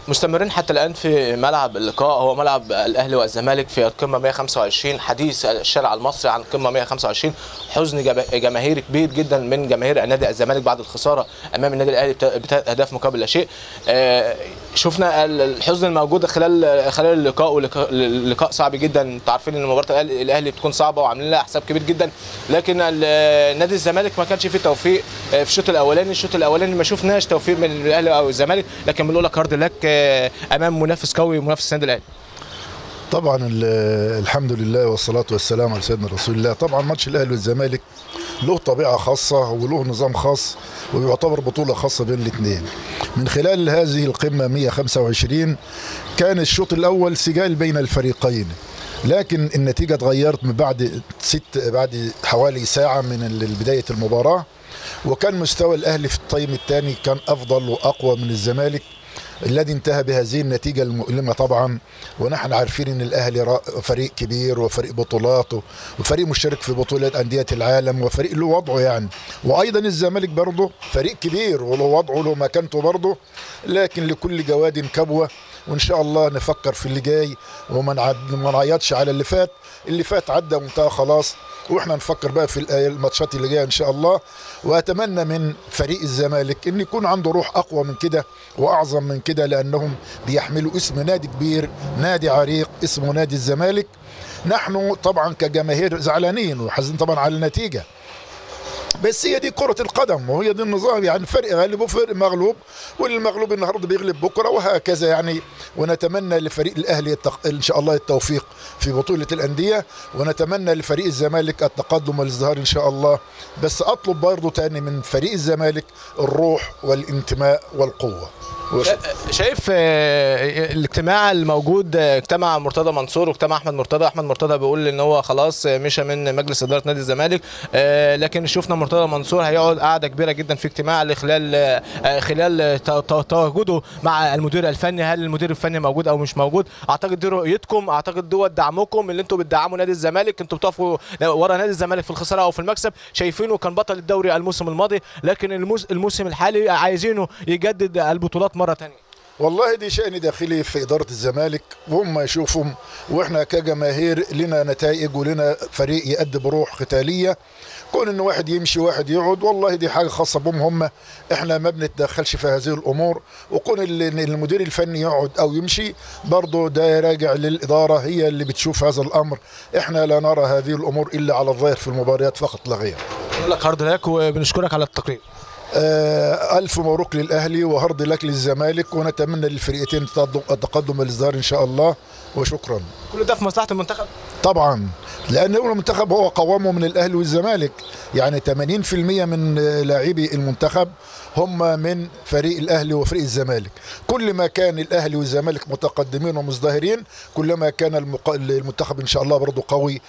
مستمرين حتى الآن في ملعب اللقاء، هو ملعب الأهلي والزمالك في القمة 125. حديث الشارع المصري عن القمة 125، حزن جماهيري كبير جدا من جماهير نادي الزمالك بعد الخسارة أمام النادي الأهلي بثلاث أهداف مقابل لا شيء. شفنا الحزن الموجود خلال اللقاء، واللقاء صعب جدا. انتوا عارفين ان مباراة الأهلي بتكون صعبة وعاملين لها حساب كبير جدا، لكن نادي الزمالك ما كانش فيه توفيق في الشوط الأولاني ما شفناش توفيق من الأهلي أو الزمالك، لكن بنقول لك هارد لك امام منافس قوي، منافس النادي الاهلي. طبعا الحمد لله والصلاه والسلام على سيدنا رسول الله. طبعا ماتش الاهلي والزمالك له طبيعه خاصه وله نظام خاص، ويعتبر بطوله خاصه بين الاثنين. من خلال هذه القمه 125 كان الشوط الاول سجال بين الفريقين، لكن النتيجه اتغيرت من بعد حوالي ساعه من بدايه المباراه، وكان مستوى الاهلي في التايم الثاني كان افضل واقوى من الزمالك الذي انتهى بهذه النتيجة المؤلمة طبعا. ونحن عارفين ان الاهلي فريق كبير وفريق بطولات وفريق مشترك في بطولات أندية العالم وفريق له وضعه يعني، وايضا الزمالك برضه فريق كبير وله وضعه له مكانته برضه، لكن لكل جواد كبوة. وان شاء الله نفكر في اللي جاي وما نعيطش على اللي فات عدى وانتهى خلاص، واحنا نفكر بقى في الماتشات اللي جايه ان شاء الله. واتمنى من فريق الزمالك ان يكون عنده روح اقوى من كده واعظم من كده، لانهم بيحملوا اسم نادي كبير، نادي عريق اسمه نادي الزمالك. نحن طبعا كجماهير زعلانين وحزين طبعا على النتيجه، بس هي دي كرة القدم وهي دي النظام يعني، فرق غالب وفرق مغلوب، والمغلوب النهارده بيغلب بكره وهكذا يعني. ونتمنى لفريق الاهلي ان شاء الله التوفيق في بطولة الأندية، ونتمنى لفريق الزمالك التقدم والازدهار ان شاء الله. بس اطلب برضه تاني من فريق الزمالك الروح والانتماء والقوة. شايف الاجتماع الموجود، اجتمع مرتضى منصور واجتمع احمد مرتضى بيقول ان هو خلاص مشى من مجلس اداره نادي الزمالك، لكن شفنا مرتضى منصور هيقعد قعده كبيره جدا في اجتماع خلال تواجده مع المدير الفني. هل المدير الفني موجود او مش موجود؟ اعتقد دي رؤيتكم، اعتقد دوت دعمكم اللي انتم بتدعموا نادي الزمالك، انتم بتقفوا ورا نادي الزمالك في الخساره او في المكسب. شايفينه كان بطل الدوري الموسم الماضي، لكن الموسم الحالي عايزينه يجدد البطولات مرة تانية. والله دي شأن داخلي في إدارة الزمالك وهم يشوفهم، وإحنا كجماهير لنا نتائج ولنا فريق يؤدي بروح قتالية. كون إن واحد يمشي واحد يقعد والله دي حاجة خاصة بهم هم، إحنا ما بنتدخلش في هذه الأمور. وكون إن المدير الفني يقعد أو يمشي برضه ده راجع للإدارة، هي اللي بتشوف هذا الأمر. إحنا لا نرى هذه الأمور إلا على الظاهر في المباريات فقط لا غير. نقول لك هارد لك وبنشكرك على التقرير. ألف مبروك للأهلي وهارد لك للزمالك، ونتمنى للفريقين التقدم والازدهار إن شاء الله، وشكرا. كل ده في مصلحة المنتخب؟ طبعا، لأن المنتخب هو قوامه من الأهلي والزمالك، يعني 80% من لاعبي المنتخب هم من فريق الأهلي وفريق الزمالك. كل ما كان الأهلي والزمالك متقدمين ومزدهرين كلما كان المنتخب إن شاء الله برضه قوي